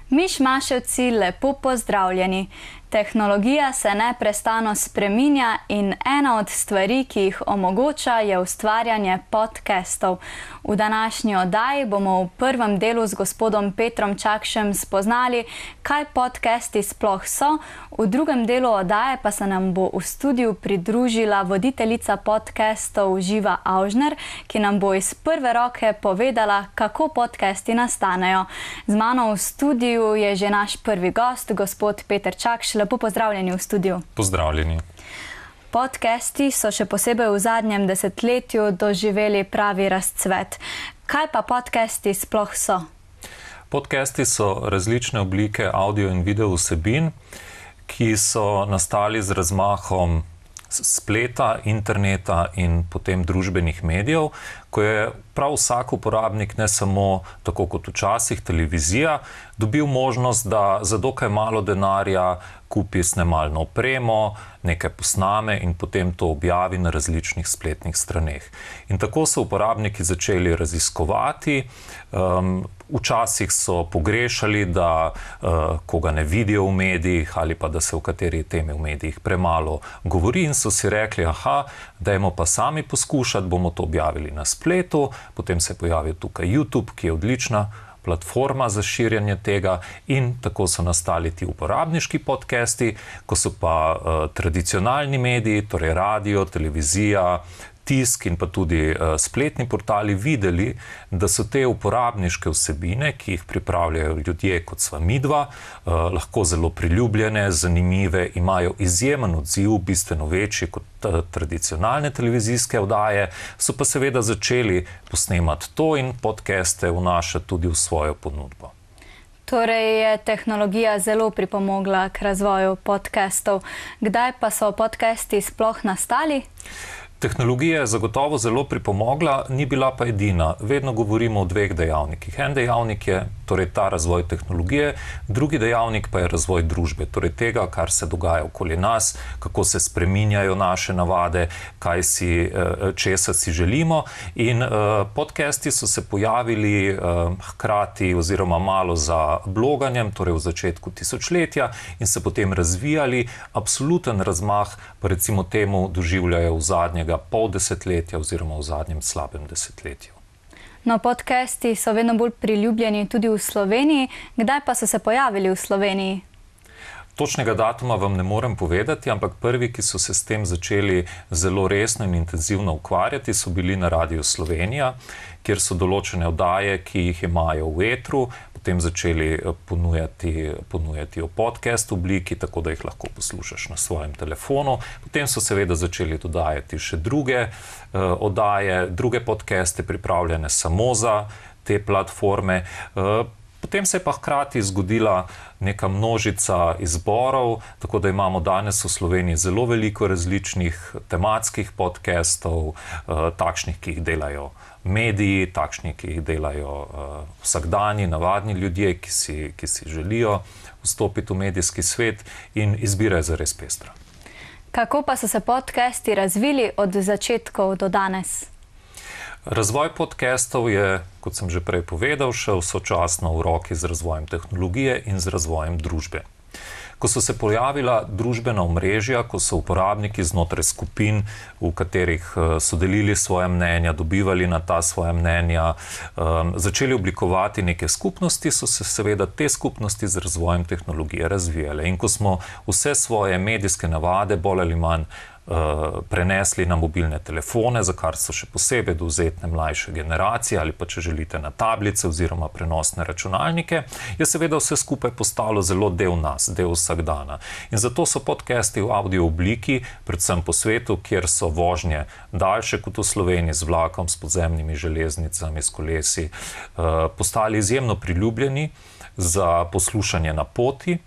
Mišmaševci, lepo pozdravljeni. Tehnologija se neprestano spreminja in ena od stvari, ki jih omogoča, je ustvarjanje podcastov. V današnji oddaji bomo v prvem delu z gospodom Petrom Čakšem spoznali, kaj podcasti sploh so, v drugem delu oddaje pa se nam bo v studiu pridružila voditeljica podcastov Živa Avžner, ki nam bo iz prve roke povedala, kako podcasti nastanejo. Z mano v studiu je že naš prvi gost, gospod Peter Čakš. Lepo pozdravljeni v studiu. Pozdravljeni. Podcasti so še posebej v zadnjem desetletju doživeli pravi razcvet. Kaj pa podcasti sploh so? Podcasti so različne oblike audio in video vsebin, ki so nastali z razmahom spleta, interneta in potem družbenih medijev, ko je prav vsak uporabnik, ne samo tako kot včasih televizija, dobil možnost, da za dokaj malo denarja kupi snemalno opremo, nekaj posname in potem to objavi na različnih spletnih straneh. In tako so uporabniki začeli raziskovati. Včasih so pogrešali, da koga ne vidijo v medijih ali pa da se o kateri temi v medijih premalo govori in so si rekli, dajmo pa sami poskušati, bomo to objavili na spletu. Potem se je pojavil tukaj YouTube, ki je odlična platforma za širjenje tega in tako so nastali ti uporabniški podcasti, ko so pa tradicionalni mediji, torej radio, televizija, tisk in pa tudi spletni portali videli, da so te uporabniške vsebine, ki jih pripravljajo ljudje kot sva midva, lahko zelo priljubljene, zanimive, imajo izjemen odziv, bistveno večji kot tradicionalne televizijske oddaje, so pa seveda začeli posnemati to in podcaste vnašati tudi v svojo ponudbo. Torej je tehnologija zelo pripomogla k razvoju podcastov. Kdaj pa so podcasti sploh nastali? Tehnologija je zagotovo zelo pripomogla, ni bila pa edina. Vedno govorimo o dveh dejavnikih. En dejavnik je torej ta razvoj tehnologije, drugi dejavnik pa je razvoj družbe, torej tega, kar se dogaja okoli nas, kako se spreminjajo naše navade, česa si želimo. In podcasti so se pojavili hkrati oziroma malo za bloganjem, torej v začetku tisočletja in se potem razvijali. Absoluten razmah pa recimo temu doživljajo v zadnjega pol desetletja oziroma v zadnjem slabem desetletju. No, podcasti so vedno bolj priljubljeni tudi v Sloveniji. Kdaj pa so se pojavili v Sloveniji? Točnega datuma vam ne morem povedati, ampak prvi, ki so se s tem začeli zelo resno in intenzivno ukvarjati, so bili na Radiu Slovenija, kjer so določene oddaje, ki jih imajo v etru, potem začeli ponujati v podcast obliki, tako da jih lahko poslušaš na svojem telefonu. Potem so seveda začeli dodajati še druge oddaje, druge podcaste pripravljene samo za te platforme. Potem se je pa hkrati zgodila neka množica izborov, tako da imamo danes v Sloveniji zelo veliko različnih tematskih podcastov, takšnih, ki jih delajo mediji, takšni, ki jih delajo vsakdanji, navadni ljudje, ki si želijo vstopiti v medijski svet, in izbira je zares pestra. Kako pa so se podcasti razvili od začetkov do danes? Razvoj podcastov je, kot sem že prej povedal, šel sočasno v roki z razvojem tehnologije in z razvojem družbe. Ko so se pojavila družbena omrežja, ko so uporabniki znotraj skupin, v katerih so delili svoje mnenja, dobivali na ta svoja mnenja, začeli oblikovati neke skupnosti, so se seveda te skupnosti z razvojem tehnologije razvijale. In ko smo vse svoje medijske navade bolj ali manj prenesli na mobilne telefone, za kar so še posebej dovzetne mlajše generacije ali pa, če želite, na tablice oziroma prenosne računalnike, je seveda vse skupaj postalo zelo del nas, del vsakdana. In zato so podcasti v audio obliki, predvsem po svetu, kjer so vožnje daljše kot v Sloveniji z vlakom, s podzemnimi železnicami, s kolesi, postali izjemno priljubljeni za poslušanje na poti,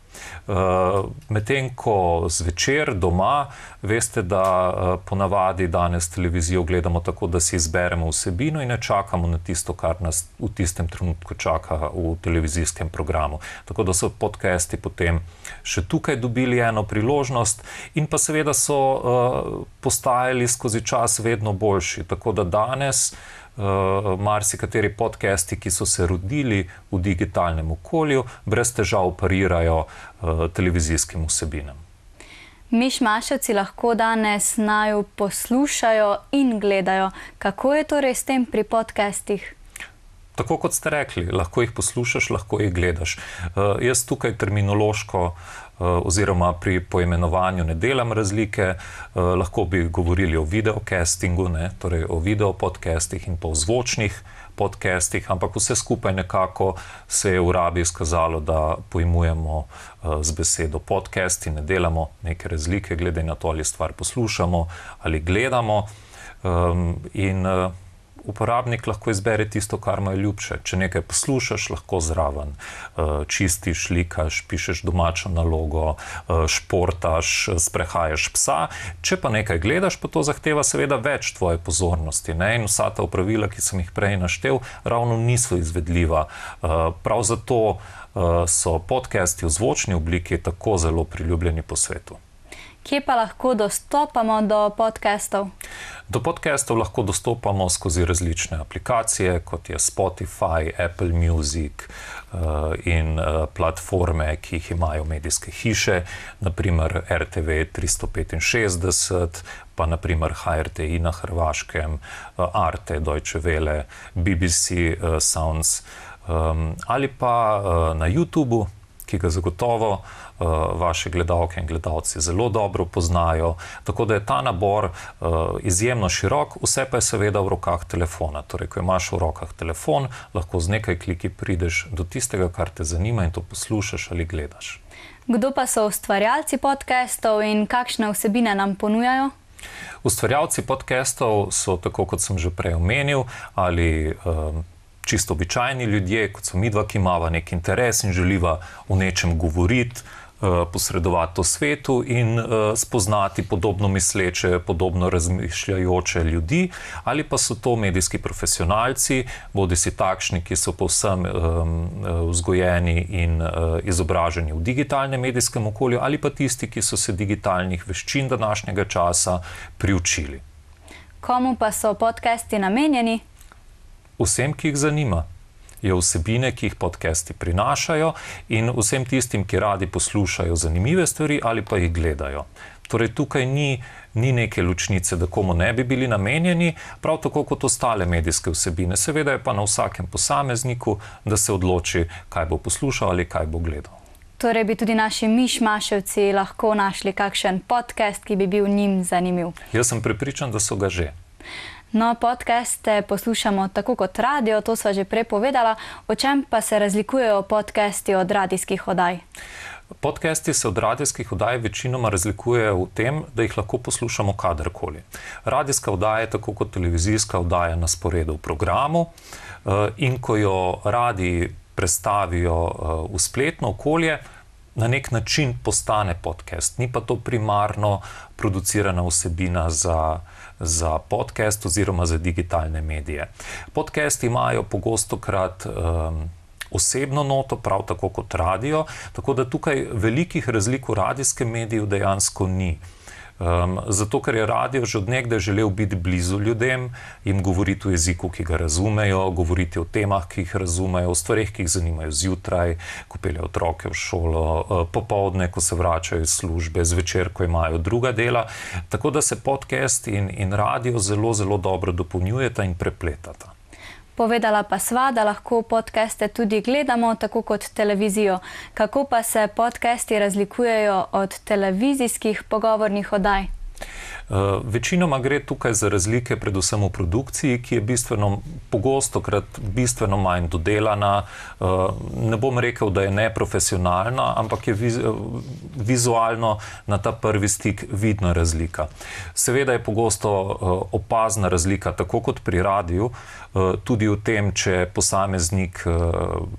Medtem ko zvečer doma, veste, da ponavadi danes televizijo gledamo tako, da si izberemo vsebino in ne čakamo na tisto, kar nas v tistem trenutku čaka v televizijskem programu. Tako da so podcasti potem še tukaj dobili eno priložnost in pa seveda so postajali skozi čas vedno boljši. Tako da danes marsikateri podcasti, ki so se rodili v digitalnem okolju, brez težav parirajo televizijskim vsebinam. Mišmaševci lahko danes naju poslušajo in gledajo. Kako je torej s tem pri podcastih? Tako kot ste rekli, lahko jih poslušaš, lahko jih gledaš. Jaz tukaj terminološko oziroma pri poimenovanju ne delam razlike. Lahko bi govorili o videocastingu, torej o videopodcastih in pa o zvočnih podcastih, ampak vse skupaj nekako se je v rabi izkazalo, da pojmujemo z besedo podcast in ne delamo neke razlike glede na to, ali stvar poslušamo ali gledamo. In uporabnik lahko izbere tisto, kar mu je ljubše. Če nekaj poslušaš, lahko zraven čistiš, likaš, pišeš domačo nalogo, športaš, sprehajaš psa. Če pa nekaj gledaš, pa to zahteva seveda več tvoje pozornosti. In vsa ta opravila, ki sem jih prej naštel, ravno niso izvedljiva. Prav zato so podcasti v zvočni obliki tako zelo priljubljeni po svetu. Kje pa lahko dostopamo do podcastov? Do podcastov lahko dostopamo skozi različne aplikacije, kot je Spotify, Apple Music in platforme, ki jih imajo medijske hiše, naprimer RTV 365, pa naprimer HRTI na Hrvaškem, Arte, Deutsche Welle, BBC Sounds ali pa na YouTubeu, ki ga zagotovo vaše gledalke in gledalci zelo dobro poznajo. Tako da je ta nabor izjemno širok, vse pa je seveda v rokah telefona. Torej, ko imaš v rokah telefon, lahko z nekaj kliki prideš do tistega, kar te zanima in to poslušaš ali gledaš. Kdo pa so ustvarjalci podcastov in kakšne vsebine nam ponujajo? Ustvarjalci podcastov so, tako kot sem že prej omenil, ali čisto običajni ljudje, kot so midva, ki imava nek interes in želiva o nečem govoriti, posredovati o svetu in spoznati podobno misleče, podobno razmišljajoče ljudi, ali pa so to medijski profesionalci, bodisi takšni, ki so povsem vzgojeni in izobraženi v digitalnem medijskem okolju, ali pa tisti, ki so se digitalnih veščin današnjega časa priučili. Komu pa so podcasti namenjeni? Vsem, ki jih zanima, je vsebine, ki jih podcasti prinašajo in vsem tistim, ki radi poslušajo zanimive stvari ali pa jih gledajo. Torej, tukaj ni neke ločnice, da komu ne bi bili namenjeni, prav tako kot ostale medijske vsebine. Seveda je pa na vsakem posamezniku, da se odloči, kaj bo poslušal ali kaj bo gledal. Torej bi tudi naši mišmaševci lahko našli kakšen podcast, ki bi bil njim zanimiv. Jaz sem prepričan, da so ga že. No, podcaste poslušamo tako kot radio, to sva že prej povedala. O čem pa se razlikujejo podcasti od radijskih oddaj? Podcasti se od radijskih oddaj večinoma razlikujejo v tem, da jih lahko poslušamo kadarkoli. Radijska oddaja je tako kot televizijska oddaja na sporedu v programu in ko jo radiji prestavijo v spletno okolje, na nek način postane podcast. Ni pa to primarno producirana vsebina za podcast oziroma za digitalne medije. Podcasti imajo pogostokrat osebno noto, prav tako kot radio, tako da tukaj velikih razlik v radijskem mediju dejansko ni. Zato, ker je radio že od nekdaj želel biti blizu ljudem, jim govoriti v jeziku, ki ga razumejo, govoriti o temah, ki jih razumejo, o stvareh, ki jih zanimajo zjutraj, ko peljejo otroke v šolo, popoldne, ko se vračajo iz službe, zvečer, ko imajo druga dela. Tako da se podcast in radio zelo, zelo dobro dopolnjujeta in prepletata. Povedala pa sva, da lahko podcaste tudi gledamo, tako kot televizijo. Kako pa se podcasti razlikujejo od televizijskih pogovornih oddaj? Večinoma gre tukaj za razlike predvsem v produkciji, ki je pogostokrat bistveno manj dodelana. Ne bom rekel, da je neprofesionalna, ampak je vizualno na ta prvi stik vidna razlika. Seveda je pogosto opazna razlika, tako kot pri radiju, tudi v tem, če posameznik,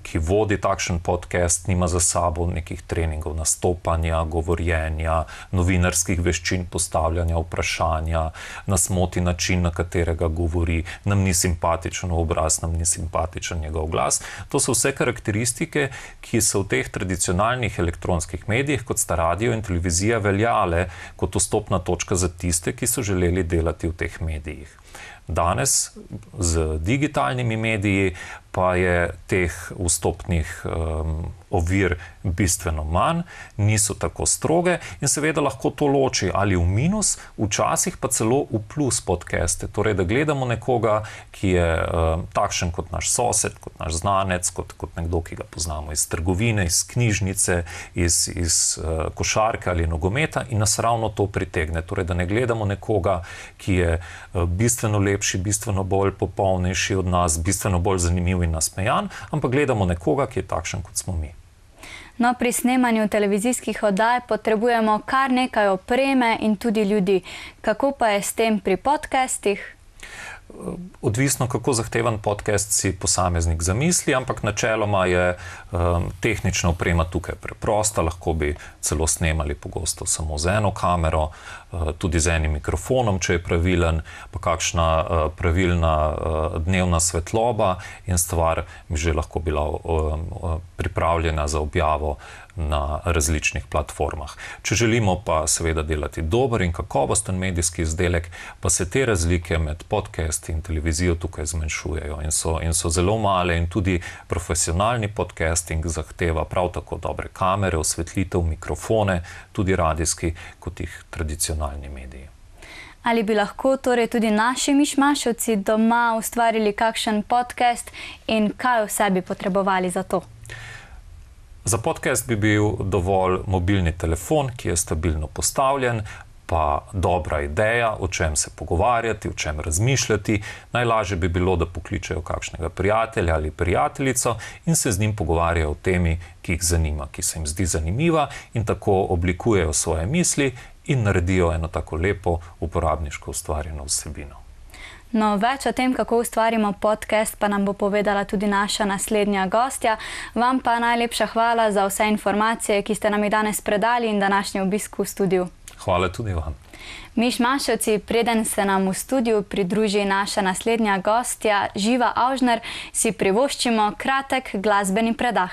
ki vodi takšen podcast, nima za sabo nekih treningov nastopanja, govorjenja, novinarskih veščin, postavljanja vprašanja, nas moti način, na katerega govori, nam ni simpatičen obraz, nam ni simpatičen njegov glas. To so vse karakteristike, ki so v teh tradicionalnih elektronskih medijih, kot sta radio in televizija, veljale kot vstopna točka za tiste, ki so želeli delati v teh medijih. Danes z digitalnimi mediji pa je teh vstopnih ovir bistveno manj, niso tako stroge in seveda lahko to loči ali v minus, včasih pa celo v plus podcaste. Torej, da gledamo nekoga, ki je takšen kot naš sosed, kot naš znanec, kot nekdo, ki ga poznamo iz trgovine, iz knjižnice, iz košarke ali nogometa in nas ravno to pritegne. Torej, da ne gledamo nekoga, ki je bistveno lepši, bistveno bolj popolnejši od nas, bistveno bolj zanimiv in nasmejan, ampak gledamo nekoga, ki je takšen, kot smo mi. No, pri snemanju televizijskih oddaj potrebujemo kar nekaj opreme in tudi ljudi. Kako pa je s tem pri podcastih? Odvisno, kako zahteven podcast si posameznik zamisli, ampak načeloma je tehnična oprema tukaj preprosta, lahko bi celo snemali pogosto samo z eno kamero, tudi z enim mikrofonom, če je pravilen, pa kakšna pravilna dnevna svetloba in stvar bi že lahko bila pripravljena za objavo na različnih platformah. Če želimo pa seveda delati dober in kakovosten medijski izdelek, pa se te razlike med podcasti in televizijo tukaj zmanjšujejo in so zelo male in tudi profesionalni podcasting zahteva prav tako dobre kamere, osvetlitev, mikrofone, tudi radijski, kot jih tradicionalni mediji. Ali bi lahko torej tudi naši mišmašovci doma ustvarili kakšen podcast in kaj vse bi potrebovali za to? Za podcast bi bil dovolj mobilni telefon, ki je stabilno postavljen, pa dobra ideja, o čem se pogovarjati, o čem razmišljati. Najlažje bi bilo, da pokličejo kakšnega prijatelja ali prijateljico in se z njim pogovarjajo o temi, ki jih zanima, ki se jim zdi zanimiva in tako oblikujejo svoje misli in naredijo eno tako lepo uporabniško ustvarjeno vsebino. No, več o tem, kako ustvarimo podcast, pa nam bo povedala tudi naša naslednja gostja. Vam pa najlepša hvala za vse informacije, ki ste nam jih danes predali in današnji obisk v studiu. Hvala tudi vam. Mišmašovci, preden se nam v studiu pridruži naša naslednja gostja, Živa Aužner, si privoščimo kratek glasbeni predah.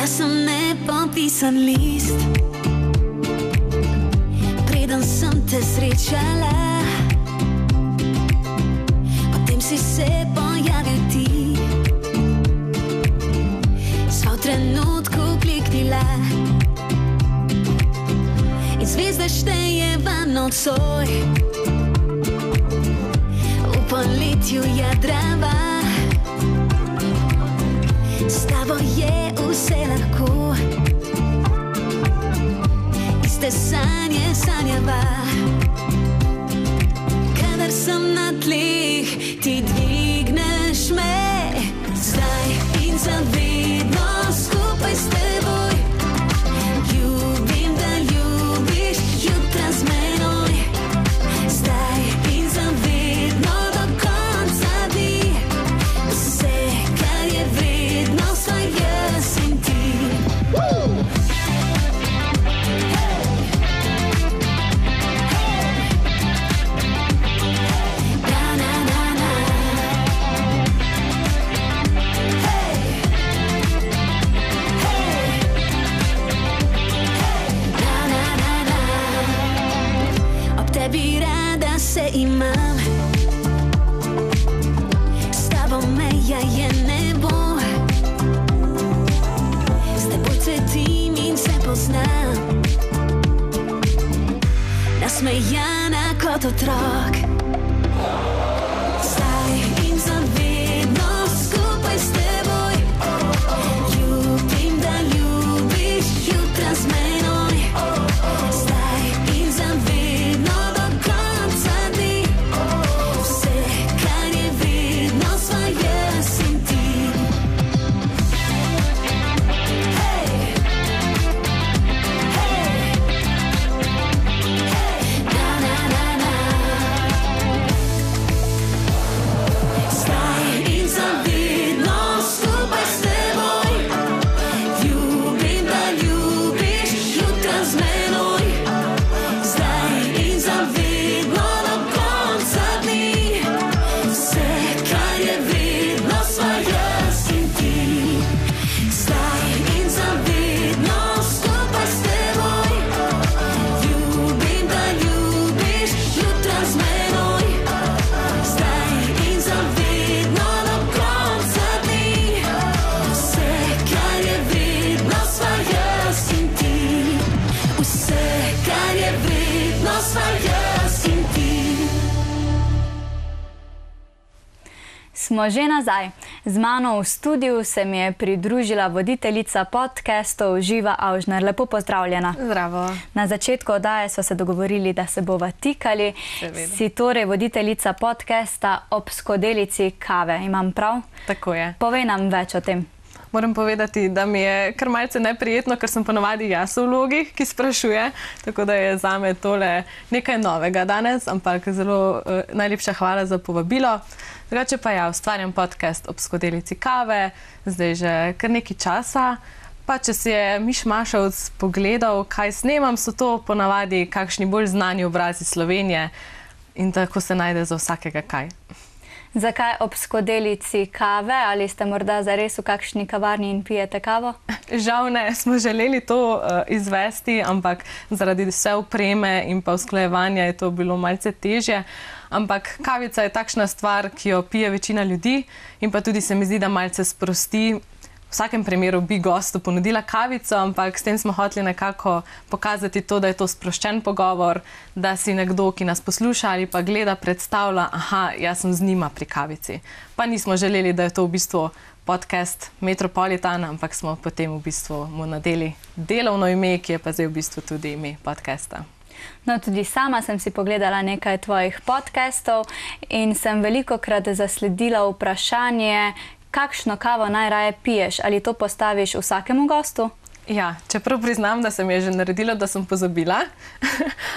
Sem nepopisan list, preden sem te srečala, potem si se pojavil ti, sva v trenutku kliknila in zvezda štejeva nocoj v poletju jadrava. S tabo je vse lahko, iste sanje sanjava. Kadar sem na tleh, ti dvigneš me, zdaj in zavedno skupaj s teboj. Ljubim, da ljubiš jutra z menoj, zdaj in zavedno do konca dni. Vse, kar je vredno, so jaz in ti. Ob tebi rada se imam, s tabo meja je nebo. kot otrok. Zdaj in za vedno skupaj s teboj. Ljubim, da ljubiš jutra z menoj. Zdaj in za vedno do konca dni. Vse, kar je vedno, sva jaz in ti. Hej, hej, na, na, na, na. Zdaj in za vedno skupaj s teboj. Ljubim, da ljubiš jutra z menoj. Zdaj in za vedno do konca dni. Vse, kar je vedno, sva jaz in ti. Zdaj in za vedno skupaj s teboj. Ljubim, da ljubiš jutra z menoj. Zdaj in za vedno do konca dni. Vse, kar je vedno, sva jaz in ti. Vse, kar je vedno, sva jaz in ti. Smo že nazaj. Z mano v studiu se mi je pridružila voditeljica podcastov Živa Avžner. Lepo pozdravljena. Zdravo. Na začetku oddaje smo se dogovorili, da se bova tikali. Seveda. Si torej voditeljica podcasta Ob skodelici kave. Imam prav? Tako je. Povej nam več o tem. Moram povedati, da mi je kar malce neprijetno, ker sem ponavadi jaz v vlogi, ki sprašuje, tako da je zame tole nekaj novega danes, ampak zelo najlepša hvala za povabilo. Drugače pa ja, ustvarjam podcast Ob skodelici kave, zdaj že kar nekaj časa. Pa če si je Miš Mašovc pogledal, kaj snemam, so to ponavadi kakšni bolj znani obrazi Slovenije in tako se najde za vsakega kaj. Zakaj ob skodelici kave? Ali ste morda zares v kakšni kavarni in pijete kavo? Žal ne, smo želeli to izvesti, ampak zaradi vse opreme in pa usklajevanja je to bilo malce težje. Ampak kavica je takšna stvar, ki jo pije večina ljudi in pa tudi se mi zdi, da malce sprosti. V vsakem primeru bi gostu ponudila kavico, ampak s tem smo hoteli nekako pokazati to, da je to sproščen pogovor, da si nekdo, ki nas posluša ali pa gleda, predstavlja, aha, jaz sem z njima pri kavici. Pa nismo želeli, da je to v bistvu podcast Metropolitan, ampak smo potem v bistvu mu nadeli delovno ime, ki je pa zdaj v bistvu tudi ime podcasta. No, tudi sama sem si pogledala nekaj tvojih podcastov in sem velikokrat zasledila vprašanje, kakšno kavo najraje piješ? Ali to postaviš vsakemu gostu? Ja, čeprav priznam, da se mi je že naredilo, da sem pozabila,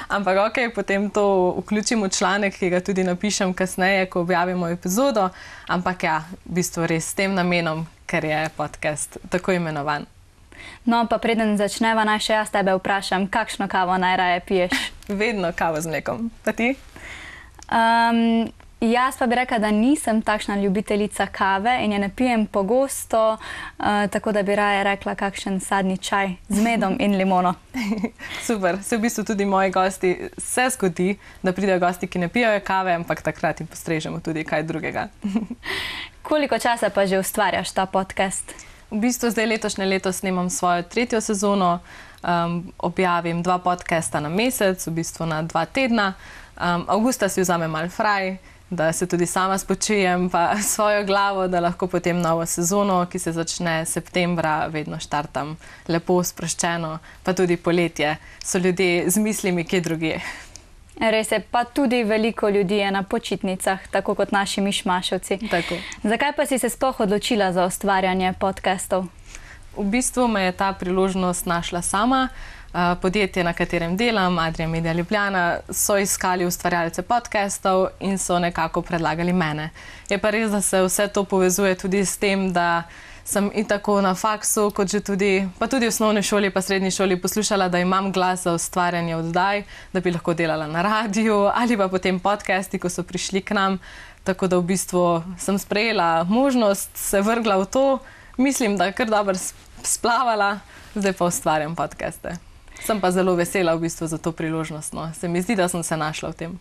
ampak ok, potem to vključim v članek, ki ga tudi napišem kasneje, ko objavimo epizodo, ampak ja, v bistvu res s tem namenom, ker je podcast tako imenovan. No, pa preden začneva, naj še jaz tebe vprašam, kakšno kavo najraje piješ? Vedno kavo z mlekom. Pa ti? Jaz pa bi rekla, da nisem takšna ljubiteljica kave in je ne pijem pogosto, tako da bi raje rekla kakšen sadni čaj z medom in limono. Super, se v bistvu tudi moji gosti se zgodi, da pridejo gosti, ki ne pijejo kave, ampak takrat jim postrežemo tudi kaj drugega. Koliko časa pa že ustvarjaš ta podcast? V bistvu zdaj letošnje leto snemam svojo 3. sezono, objavim 2 podcasta na mesec, v bistvu na 2 tedna. Avgusta si vzamem malo fraj, da se tudi sama spočijem, pa svojo glavo, da lahko potem novo sezono, ki se začne septembra, vedno štartam lepo, sproščeno, pa tudi poletje so ljudje z mislimi kje drugje. Res je, pa tudi veliko ljudi je na počitnicah, tako kot naši Mišmašovci. Tako. Zakaj pa si se sploh odločila za ustvarjanje podcastov? V bistvu me je ta priložnost našla sama. Podjetje, na katerem delam, Adria Media Ljubljana, so iskali ustvarjalce podcastov in so nekako predlagali mene. Je pa res, da se vse to povezuje tudi s tem, da sem in tako na faksu, kot že tudi, pa tudi v osnovni šoli pa srednji šoli poslušala, da imam glas za ustvarjanje oddaj, da bi lahko delala na radiju ali pa potem podcasti, ko so prišli k nam. Tako da v bistvu sem sprejela možnost, se vrgla v to, mislim, da kar dobro splavala, zdaj pa ustvarjam podcaste. Sem pa zelo vesela v bistvu za to priložnost. No. Se mi zdi, da sem se našla v tem.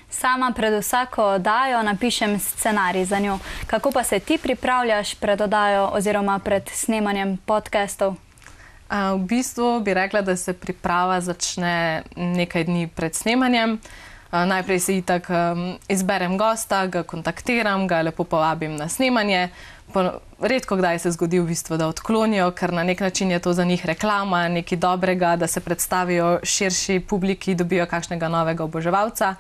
Sama pred vsako oddajo napišem scenarij za njo. Kako pa se ti pripravljaš pred oddajo oziroma pred snemanjem podcastov? V bistvu bi rekla, da se priprava začne nekaj dni pred snemanjem. Najprej si itak izberem gosta, ga kontaktiram, ga lepo povabim na snemanje. Redko kdaj se zgodi v bistvu, da odklonijo, ker na nek način je to za njih reklama, nekaj dobrega, da se predstavijo širši publiki, dobijo kakšnega novega oboževalca.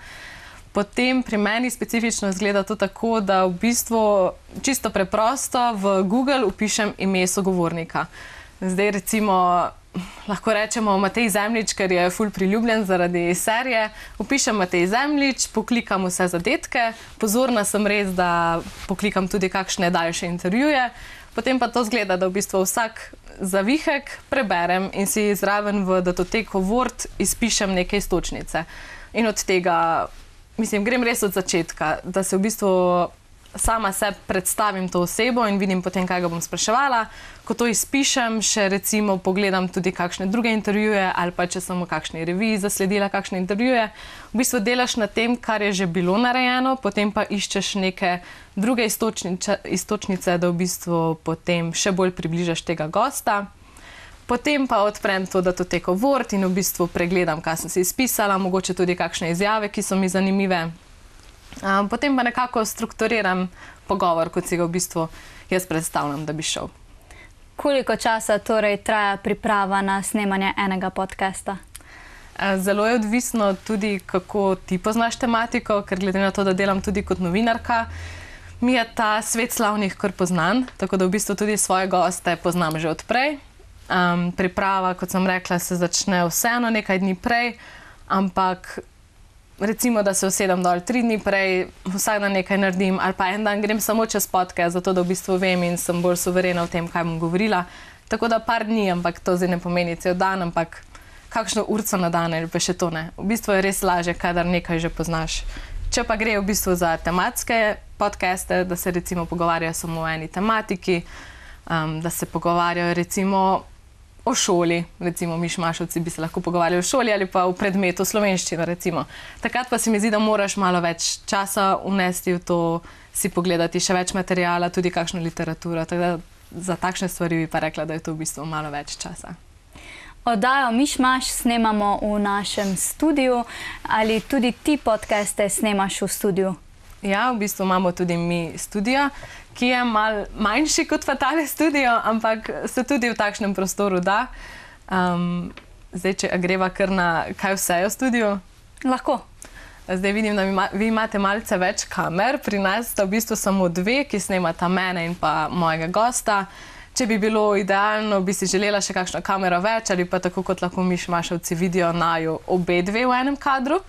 Potem pri meni specifično izgleda to tako, da v bistvu čisto preprosto v Google vpišem ime sogovornika. Zdaj recimo lahko rečemo Matej Zemljič, ker je ful priljubljen zaradi serije. Vpišem Matej Zemljič, poklikam vse zadetke, pozorna sem res, da poklikam tudi kakšne daljše intervjuje, potem pa to zgleda, da v bistvu vsak zavihek preberem in si zraven v datoteko Word izpišem neke iztočnice. In od tega, mislim, grem res od začetka, da se v bistvu sama se predstavim to osebo in vidim potem, kaj ga bom spraševala. Ko to izpišem, še recimo pogledam tudi kakšne druge intervjuje ali pa če sem v kakšni reviji zasledila kakšne intervjuje. V bistvu delaš na tem, kar je že bilo narejeno, potem pa iščeš neke druge iztočnice, da v bistvu potem še bolj približaš tega gosta. Potem pa odprem to datoteko Word in v bistvu pregledam, kaj sem si izpisala, mogoče tudi kakšne izjave, ki so mi zanimive. Potem pa nekako strukturiram pogovor, kot si ga v bistvu jaz predstavljam, da bi šel. Koliko časa torej traja priprava na snemanje enega podcasta? Zelo je odvisno tudi, kako ti poznaš tematiko, ker glede na to, da delam tudi kot novinarka, mi je ta svet slavnih kar poznan, tako da v bistvu tudi svoje goste poznam že odprej. Priprava, kot sem rekla, se začne vseeno nekaj dni prej, ampak recimo, da se usedem dol 3 dni prej, vsak dan nekaj naredim ali pa en dan grem samo čez podcast, zato da v bistvu vem in sem bolj suverena v tem, kaj bom govorila. Tako da par dni, ampak to zdaj ne pomeni cel dan, ampak kakšno urco na dan ali pa še to ne. V bistvu je res lažje, kadar nekaj že poznaš. Če pa gre v bistvu za tematske podcaste, da se recimo pogovarjajo samo o eni tematiki, da se pogovarjajo recimo o šoli, recimo mišmašovci bi se lahko pogovarjali o šoli ali pa v predmetu slovenščina recimo. Takrat pa se mi zdi, da moraš malo več časa unesti v to, si pogledati še več materijala, tudi kakšno literaturo, tako da za takšne stvari bi pa rekla, da je to v bistvu malo več časa. Oddajo Mišmaš snemamo v našem studiu, ali tudi ti podcaste snemaš v studiu? Ja, v bistvu imamo tudi mi studio, ki je malo manjši kot pa tale studio, ampak se tudi v takšnem prostoru da. Zdaj, če greva kar na kaj vse je v studiu? Lahko. Zdaj vidim, da vi imate malce več kamer, pri nas sta v bistvu samo 2, ki snemata mene in pa mojega gosta. Če bi bilo idealno, bi si želela še kakšno kamero več ali pa tako kot lahko mišmašovci vidijo naju obe 2 v enem kadru.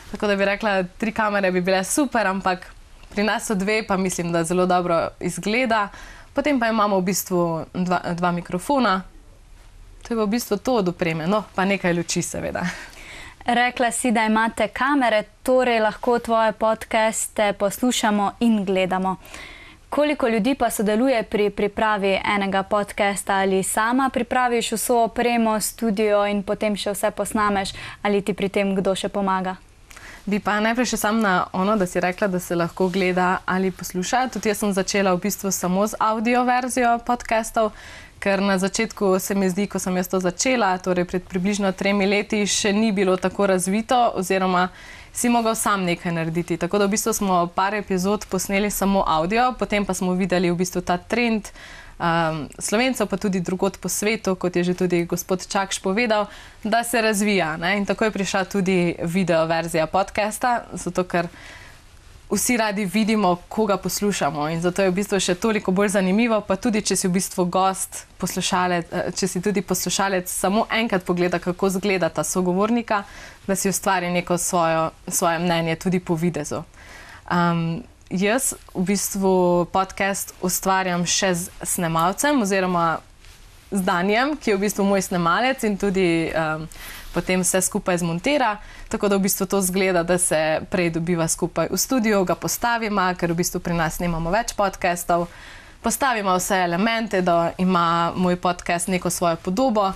Tako da bi rekla, 3 kamere bi bile super, ampak pri nas so 2, pa mislim, da zelo dobro izgleda. Potem pa imamo v bistvu 2 mikrofona. To je v bistvu to od opreme, no, pa nekaj luči seveda. Rekla si, da imate kamere, torej lahko tvoje podcaste poslušamo in gledamo. Koliko ljudi pa sodeluje pri pripravi enega podcasta? Ali sama pripraviš vso opremo, studio in potem še vse posnameš, ali ti pri tem kdo še pomaga? Bi pa najprej še sam na ono, da si rekla, da se lahko gleda ali posluša. Tudi jaz sem začela v bistvu samo z audio verzijo podcastov, ker na začetku se mi zdi, ko sem jaz to začela, torej pred približno 3 leti, še ni bilo tako razvito oziroma si mogel sam nekaj narediti. Tako da v bistvu smo par epizod posneli samo audio, potem pa smo videli v bistvu ta trend Slovencev, pa tudi drugod po svetu, kot je že tudi gospod Čakš povedal, da se razvija, ne? In tako je prišla tudi video verzija podcasta, zato ker vsi radi vidimo, koga poslušamo in zato je v bistvu še toliko bolj zanimivo, pa tudi, če si v bistvu gost, poslušalec, če si tudi poslušalec, samo enkrat pogleda, kako izgleda ta sogovornika, da si ustvari neko svoje mnenje tudi po videzu. Jaz v bistvu podcast ustvarjam še z snemalcem oziroma z Danijem, ki je v bistvu moj snemalec in tudi potem vse skupaj zmontira, tako da v bistvu to zgleda, da se prej dobiva skupaj v studiu, ga postavima, ker v bistvu pri nas nemamo več podcastov, postavimo vse elemente, da ima moj podcast neko svojo podobo.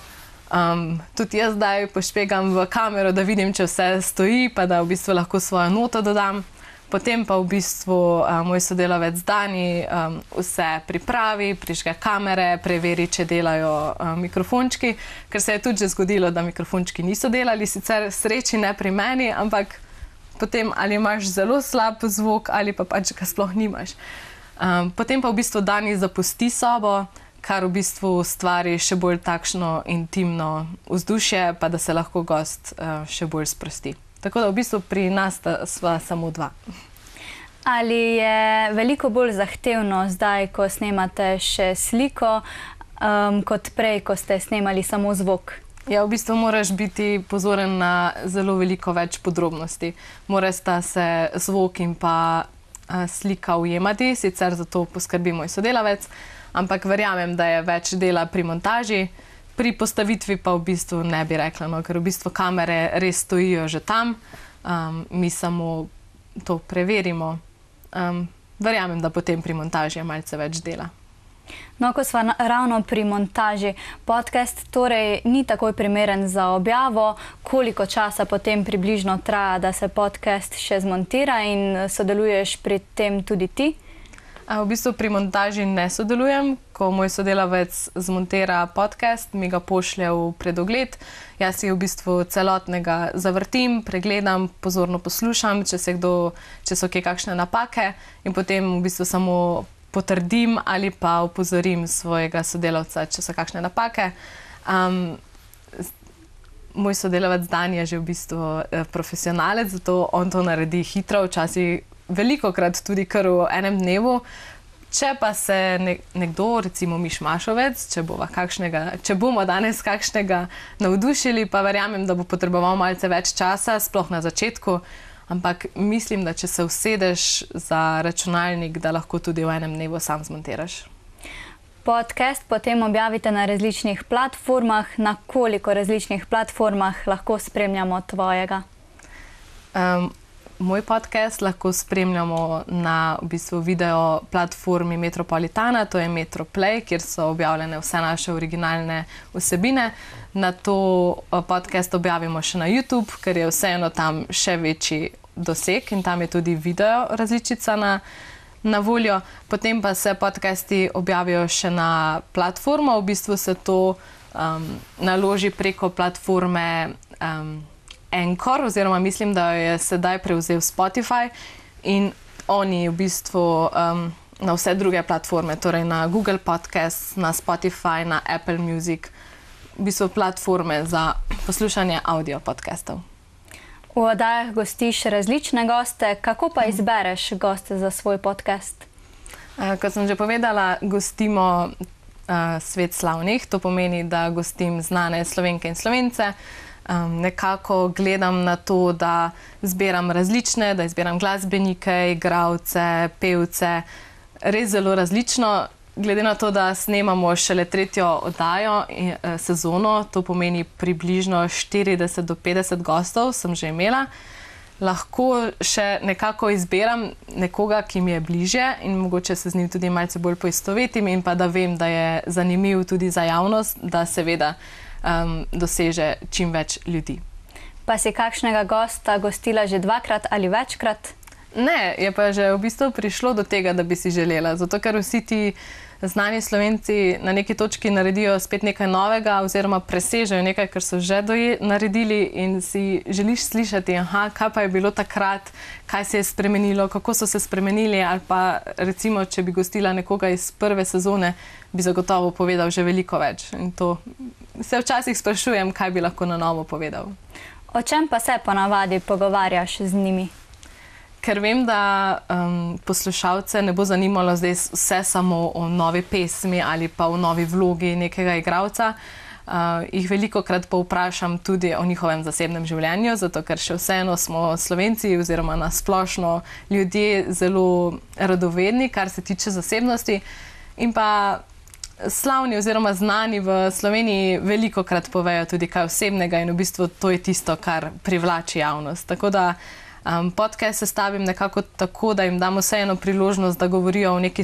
Tudi jaz zdaj pošpegam v kamero, da vidim, če vse stoji, pa da v bistvu lahko svojo noto dodam. Potem pa v bistvu moj sodelavec Dani vse pripravi, prižge kamere, preveri, če delajo mikrofončki, ker se je tudi že zgodilo, da mikrofončki niso delali, sicer sreči ne pri meni, ampak potem ali imaš zelo slab zvok ali pa pač ga sploh nimaš. Potem pa v bistvu Dani zapusti sobo, kar v bistvu ustvari še bolj takšno intimno vzdušje, pa da se lahko gost še bolj sprosti. Tako da v bistvu pri nas sva samo dva. Ali je veliko bolj zahtevno zdaj, ko snemate še sliko, kot prej, ko ste snemali samo zvok? Ja, v bistvu moraš biti pozoren na zelo veliko več podrobnosti. Morata se zvok in pa slika ujemati, sicer za to poskrbi moj sodelavec, ampak verjamem, da je več dela pri montaži. Pri postavitvi pa v bistvu ne bi rekla, no, ker v bistvu kamere res stojijo že tam, mi samo to preverimo. Verjamem, da potem pri montaži je malce več dela. No, ko sva ravno pri montaži, podcast torej ni takoj primeren za objavo. Koliko časa potem približno traja, da se podcast še zmontira in sodeluješ pri tem tudi ti? V bistvu pri montaži ne sodelujem. Ko moj sodelavec zmontira podcast, mi ga pošlje v predogled. Jaz si v bistvu celotnega zavrtim, pregledam, pozorno poslušam, če so kje kakšne napake in potem v bistvu samo potrdim ali pa opozorim svojega sodelavca, če so kakšne napake. Moj sodelavec Dan je že v bistvu profesionalec, zato on to naredi hitro, včasih velikokrat tudi kar v enem dnevu. Če pa se nekdo, recimo Miš Mašovec, če bomo danes kakšnega navdušili, pa verjamem, da bo potreboval malce več časa, sploh na začetku, ampak mislim, da če se usedeš za računalnik, da lahko tudi v enem dnevu sam zmontiraš. Podcast potem objavite na različnih platformah. Na koliko različnih platformah lahko spremljamo tvojega? Moj podcast lahko spremljamo na v bistvu video platformi Metropolitana, to je Metroplay, kjer so objavljene vse naše originalne vsebine. Na to podcast objavimo še na YouTube, ker je vseeno tam še večji doseg in tam je tudi video različica na voljo. Potem pa se podcasti objavijo še na platformo, v bistvu se to naloži preko platforme Anchor, oziroma mislim, da jo je sedaj prevzel Spotify in oni v bistvu na vse druge platforme, torej na Google Podcast, na Spotify, na Apple Music, v bistvu platforme za poslušanje audio podcastov. V oddajah gostiš različne goste, kako pa izbereš goste za svoj podcast? Kot sem že povedala, gostimo Svet slavnih, to pomeni, da gostim znane Slovenke in Slovence. Nekako gledam na to, da izbiram glasbenike, igralce, pevce, res zelo različno. Glede na to, da snemamo šele 3. oddajo sezono, to pomeni približno 40 do 50 gostov sem že imela. Lahko še nekako izbiram nekoga, ki mi je bližje in mogoče se z njim tudi malce bolj poistovetim in pa da vem, da je zanimiv tudi za javnost, da seveda doseže čim več ljudi. Pa si kakšnega gosta gostila že 2-krat ali večkrat? Ne, je pa že v bistvu prišlo do tega, da bi si želela, zato ker vsi ti znani Slovenci na neki točki naredijo spet nekaj novega oziroma presežejo nekaj, kar so že naredili in si želiš slišati, kaj pa je bilo takrat, kaj se je spremenilo, kako so se spremenili, ali pa recimo, če bi gostila nekoga iz prve sezone, bi zagotovo povedal že veliko več. In to se včasih sprašujem, kaj bi lahko na novo povedal. O čem pa se ponavadi pogovarjaš z njimi? Ker vem, da poslušalce ne bo zanimalo zdaj vse samo o novi pesmi ali pa o novi vlogi nekega igralca, jih velikokrat povprašam tudi o njihovem zasebnem življenju, zato ker še vseeno smo Slovenci oziroma na splošno ljudje zelo radovedni, kar se tiče zasebnosti. In pa slavni oziroma znani v Sloveniji velikokrat povejo tudi kaj osebnega in v bistvu to je tisto, kar privlači javnost. Tako da podcast sestavim nekako tako, da jim damo vseeno priložnost, da govorijo o neki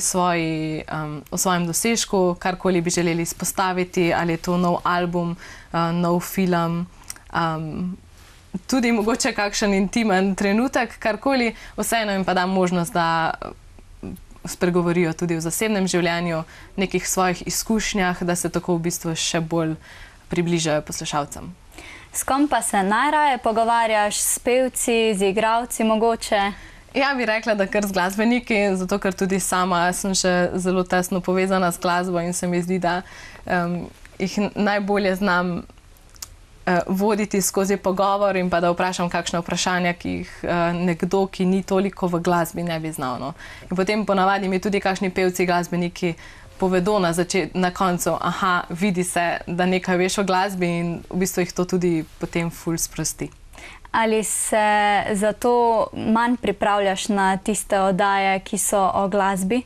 o svojem dosežku, karkoli bi želeli izpostaviti, ali je to nov album, nov film, tudi mogoče kakšen intimen trenutek, karkoli, vseeno jim pa dam možnost, da spregovorijo tudi v zasebnem življenju, nekih svojih izkušnjah, da se tako v bistvu še bolj približajo poslušalcem. S kom pa se najraje pogovarjaš, s pevci, z igralci mogoče? Ja, bi rekla, da kar z glasbeniki, zato ker tudi sama sem še zelo tesno povezana s glasbo in se mi zdi, da jih najbolje znam voditi skozi pogovor in pa da vprašam kakšne vprašanja, ki jih nekdo, ki ni toliko v glasbi, ne bi znal. No. In potem ponavadi mi tudi kakšni pevci, glasbeniki povedo na koncu, aha, vidi se, da nekaj veš o glasbi in v bistvu jih to tudi potem ful sprosti. Ali se zato manj pripravljaš na tiste oddaje, ki so o glasbi?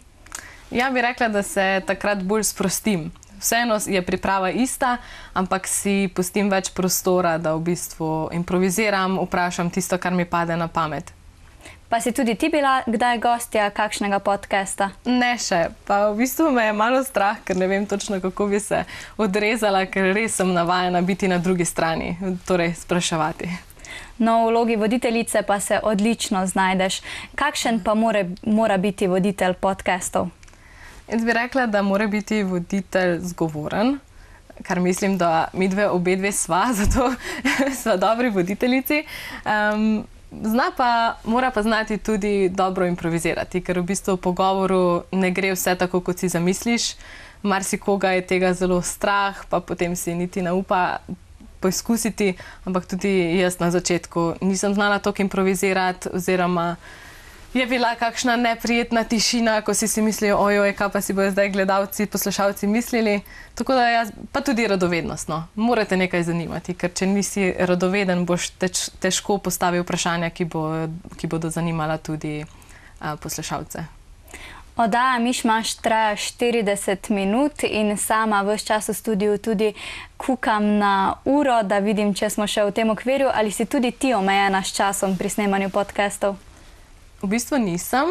Ja, bi rekla, da se takrat bolj sprostim. Vseeno je priprava ista, ampak si pustim več prostora, da v bistvu improviziram, vprašam tisto, kar mi pade na pamet. Pa si tudi ti bila kdaj gostja kakšnega podcasta? Ne še, pa v bistvu me je malo strah, ker ne vem točno, kako bi se odrezala, ker res sem navajena biti na drugi strani, torej spraševati. No, v vlogi voditeljice pa se odlično znajdeš. Kakšen pa mora biti voditelj podcastov? Jaz bi rekla, da mora biti voditelj zgovoren, kar mislim, da mi obe dve sva, zato sva dobri voditeljici. Mora pa znati tudi dobro improvizirati, ker v bistvu v pogovoru ne gre vse tako, kot si zamisliš. Marsikoga je tega zelo strah, pa potem si niti ne upa poizkusiti, ampak tudi jaz na začetku nisem znala toliko improvizirati, oziroma je bila kakšna neprijetna tišina, ko si mislil, ojoj, kaj pa si bojo zdaj gledalci, poslušalci mislili. Tako da jaz, pa tudi radovednost, no. Morate nekaj zanimati, ker če nisi radoveden, boš težko postavil vprašanja, ki bodo zanimala tudi poslušalce. Oddaja Mišmaš traja 40 minut in sama ves čas v studiu tudi kukam na uro, da vidim, če smo še v tem okvirju, ali si tudi ti omejena s časom pri snemanju podcastov? V bistvu nisem,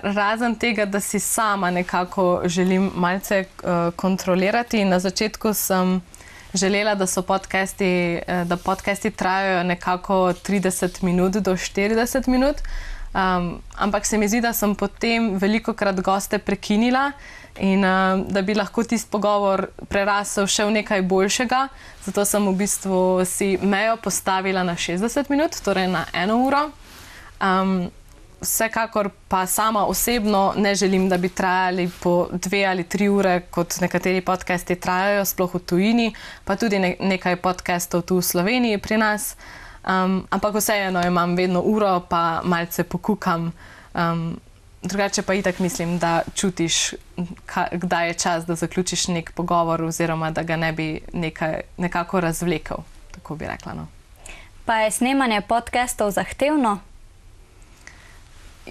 razen tega, da si sama nekako želim malce kontrolirati. Na začetku sem želela, da podcasti trajajo nekako 30 minut do 40 minut, ampak se mi zdi, da sem potem velikokrat goste prekinila in da bi lahko tisti pogovor prerasel še v nekaj boljšega. Zato sem v bistvu si mejo postavila na 60 minut, torej na 1 uro. Vsekakor pa sama osebno ne želim, da bi trajali po 2 ali 3 ure, kot nekateri podcasti trajajo, sploh v tujini, pa tudi nekaj podcastov tu v Sloveniji pri nas. Ampak vseeno imam vedno uro, pa malce pokukam. Drugače pa itak mislim, da čutiš, kdaj je čas, da zaključiš nek pogovor oziroma da ga ne bi nekako razvlekel, tako bi rekla. No. Pa je snemanje podcastov zahtevno?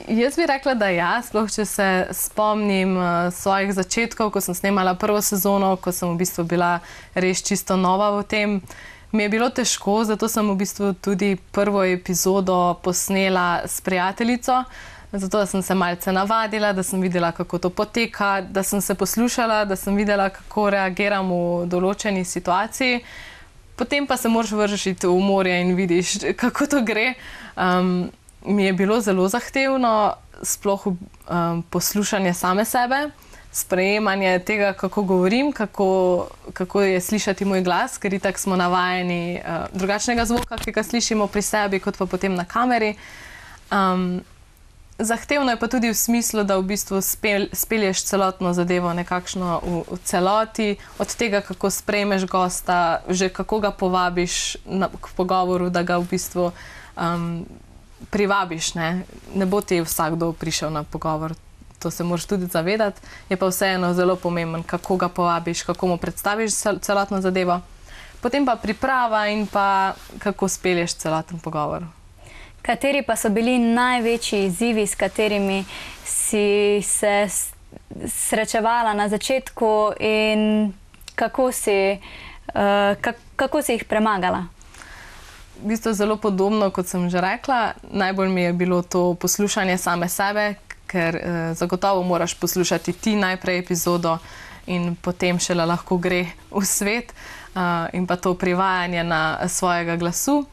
Jaz bi rekla, da ja, sploh če se spomnim svojih začetkov, ko sem snemala prvo sezono, ko sem v bistvu bila res čisto nova v tem. Mi je bilo težko, zato sem v bistvu tudi prvo epizodo posnela s prijateljico, zato da sem se malce navadila, da sem videla, kako to poteka, da sem se poslušala, da sem videla, kako reagiram v določeni situaciji. Potem pa se moraš vršiti v morje in vidiš, kako to gre. Mi je bilo zelo zahtevno, sploh poslušanje same sebe, sprejemanje tega, kako govorim, kako je slišati moj glas, ker itak smo navajeni drugačnega zvoka, ki ga slišimo pri sebi, kot pa potem na kameri. Zahtevno je pa tudi v smislu, da v bistvu spelješ celotno zadevo nekakšno v celoti, od tega, kako sprejmeš gosta, že kako ga povabiš k pogovoru, da ga v bistvu privabiš, ne bo ti vsakdo prišel na pogovor, to se moraš tudi zavedati, je pa vseeno zelo pomemben, kako ga povabiš, kako mu predstaviš celotno zadevo, potem pa priprava in pa kako spelješ celoten pogovor. Kateri pa so bili največji izzivi, s katerimi si se srečevala na začetku in kako si jih premagala? V bistvu zelo podobno, kot sem že rekla. Najbolj mi je bilo to poslušanje same sebe, ker zagotovo moraš poslušati ti najprej epizodo in potem šele lahko gre v svet in pa to privajanje na svojega glasu.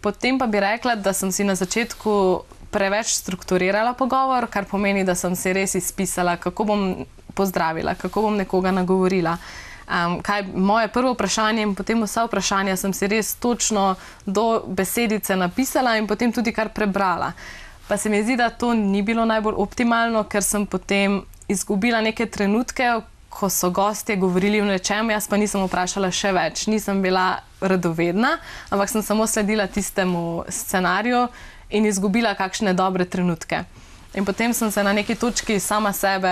Potem pa bi rekla, da sem si na začetku preveč strukturirala pogovor, kar pomeni, da sem si res izpisala, kako bom pozdravila, kako bom nekoga nagovorila, Kaj moje prvo vprašanje in potem vsa vprašanja sem si res točno do besedice napisala in potem tudi kar prebrala. Pa se mi zdi, da to ni bilo najbolj optimalno, ker sem potem izgubila neke trenutke, ko so gostje govorili o nečem, jaz pa nisem vprašala še več. Nisem bila radovedna, ampak sem samo sledila tistemu scenariju in izgubila kakšne dobre trenutke. In potem sem se na neki točki sama sebe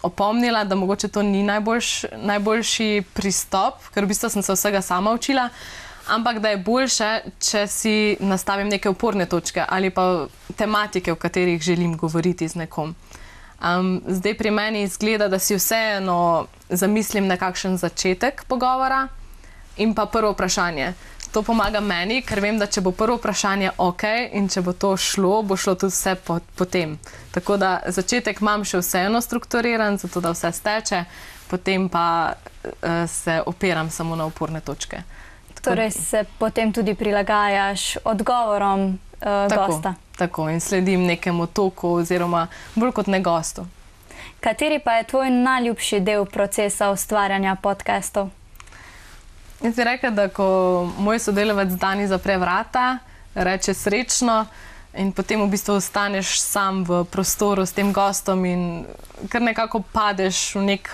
opomnila, da mogoče to ni najboljši pristop, ker v bistvu sem se vsega sama učila, ampak da je boljše, če si nastavim neke oporne točke ali pa tematike, o katerih želim govoriti z nekom. Zdaj pri meni izgleda, da si vseeno zamislim nekakšen začetek pogovora in pa prvo vprašanje. To pomaga meni, ker vem, da če bo prvo vprašanje ok in če bo to šlo, bo šlo tudi vse potem. Tako da začetek imam še vseeno strukturiran, zato da vse steče, potem pa se opiram samo na oporne točke. Torej se potem tudi prilagajaš odgovorom gosta. Tako, in sledim nekemu toku oziroma bolj kot ne gostu. Kateri pa je tvoj najljubši del procesa ustvarjanja podcastov? Jaz bi rekla, da ko moj sodelavec Dani zapre vrata, reče srečno in potem v bistvu ostaneš sam v prostoru s tem gostom in kar nekako padeš v nek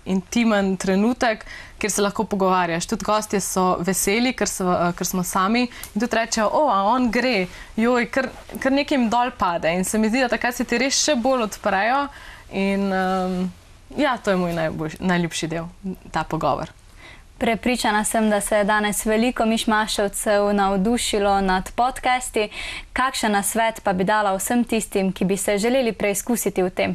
intimen trenutek, kjer se lahko pogovarjaš. Tudi gostje so veseli, ker smo sami in tudi rečejo, a on gre, joj, kar nekim dol pade. In se mi zdi, da takrat se ti res še bolj odprejo in ja, to je moj najljubši del, ta pogovor. Prepričana sem, da se je danes veliko mišmaševcev navdušilo nad podcasti. Kakšen nasvet pa bi dala vsem tistim, ki bi se želeli preizkusiti v tem?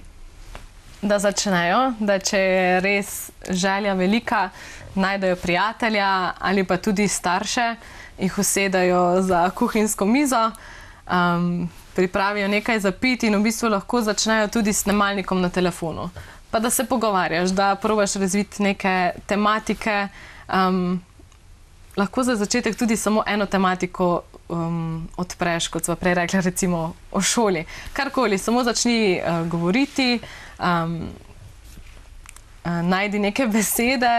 Da začnejo, da če je res želja velika, najdejo prijatelja ali pa tudi starše, jih usedajo za kuhinjsko mizo, pripravijo nekaj za piti in v bistvu lahko začnejo tudi s snemalnikom na telefonu. Pa da se pogovarjaš, da probaš razviti neke tematike. Lahko za začetek tudi samo eno tematiko odpreš, kot sva prej rekla, recimo o šoli. Karkoli, samo začni govoriti, najdi neke besede,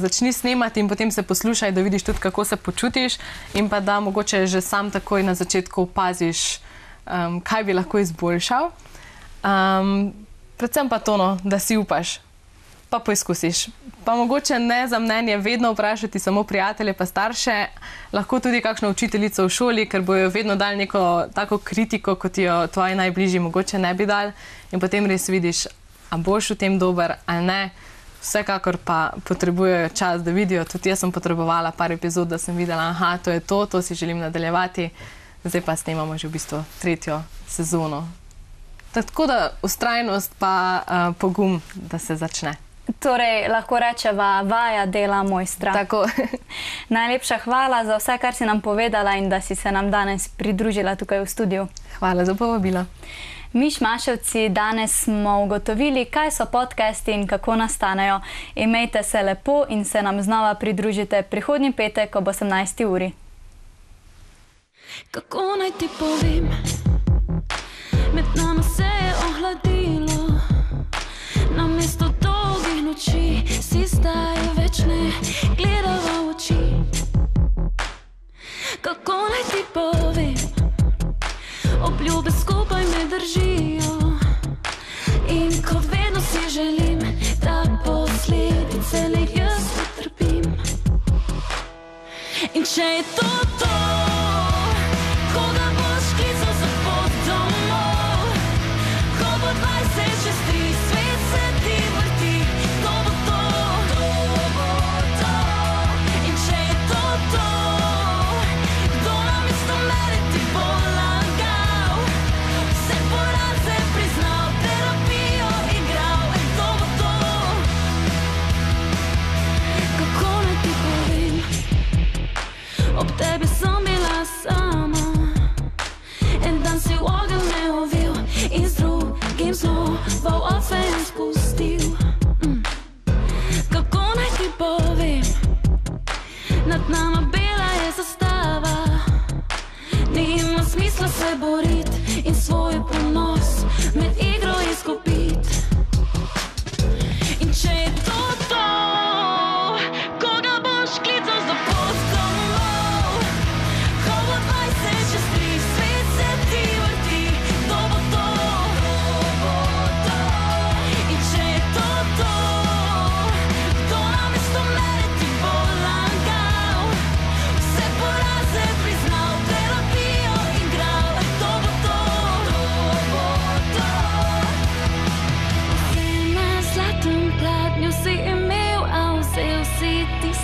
začni snemati in potem se poslušaj, da vidiš tudi, kako se počutiš in pa da mogoče že sam takoj na začetku opaziš, kaj bi lahko izboljšal. Predvsem pa to, da si upaš, pa poizkusiš. Pa mogoče ne za mnenje vedno vprašati samo prijatelje pa starše, lahko tudi kakšno učiteljico v šoli, ker bojo vedno dali neko tako kritiko, kot jo tvoji najbližji mogoče ne bi dali in potem res vidiš, a boš v tem dober ali ne. Vsekakor pa potrebujejo čas, da vidijo. Tudi jaz sem potrebovala par epizod, da sem videla, to je to si želim nadaljevati. Zdaj pa snemamo že v bistvu 3. sezono. Tako da vztrajnost pa pogum, da se začne. Torej, lahko rečeva, vaja dela mojstra. Tako. Najlepša hvala za vse, kar si nam povedala in da si se nam danes pridružila tukaj v studiu. Hvala za povabilo. Mišmaševci, danes smo ugotovili, kaj so podcasti in kako nastanejo. Imejte se lepo in se nam znova pridružite prihodnji petek ob 18. uri. Kako naj ti povem, med nama se je ohladilo, namesto dolgih noči si zdaj več ne gledava v oči. Kako naj ti povem, obljube skupaj me držijo in kot vedno si želim, da posledice le jaz utrpim. In če je to, koga boš klical za pot domov, ko bo 20 čez 3, svet se ti vrti, to bo to. In če je to, kdo namesto mene ti bo lagal, vse poraze priznal, terapijo igral, to bo to. Kako naj ti povem, ob tebi sem bila sama, en dan si v ogenj me ovil in z drugim znova v ofen spustil. Kako naj ti povem, nad nama bela je zastava, nima smisla se borit in svoj ponos med igro izgubit. In če je to,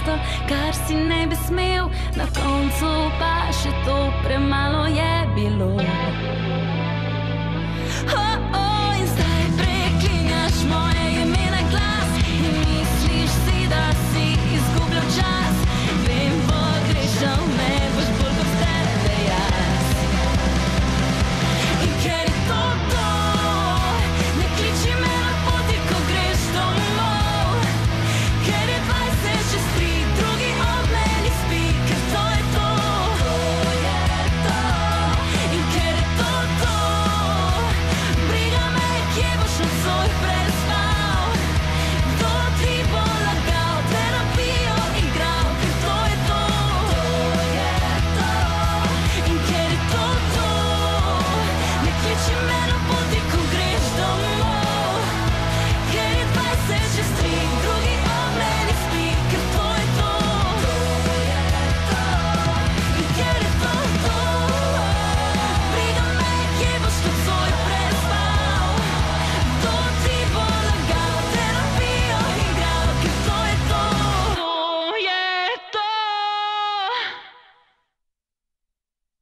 tisto, kar si ne bi smel, na koncu pa še to premalo je bilo.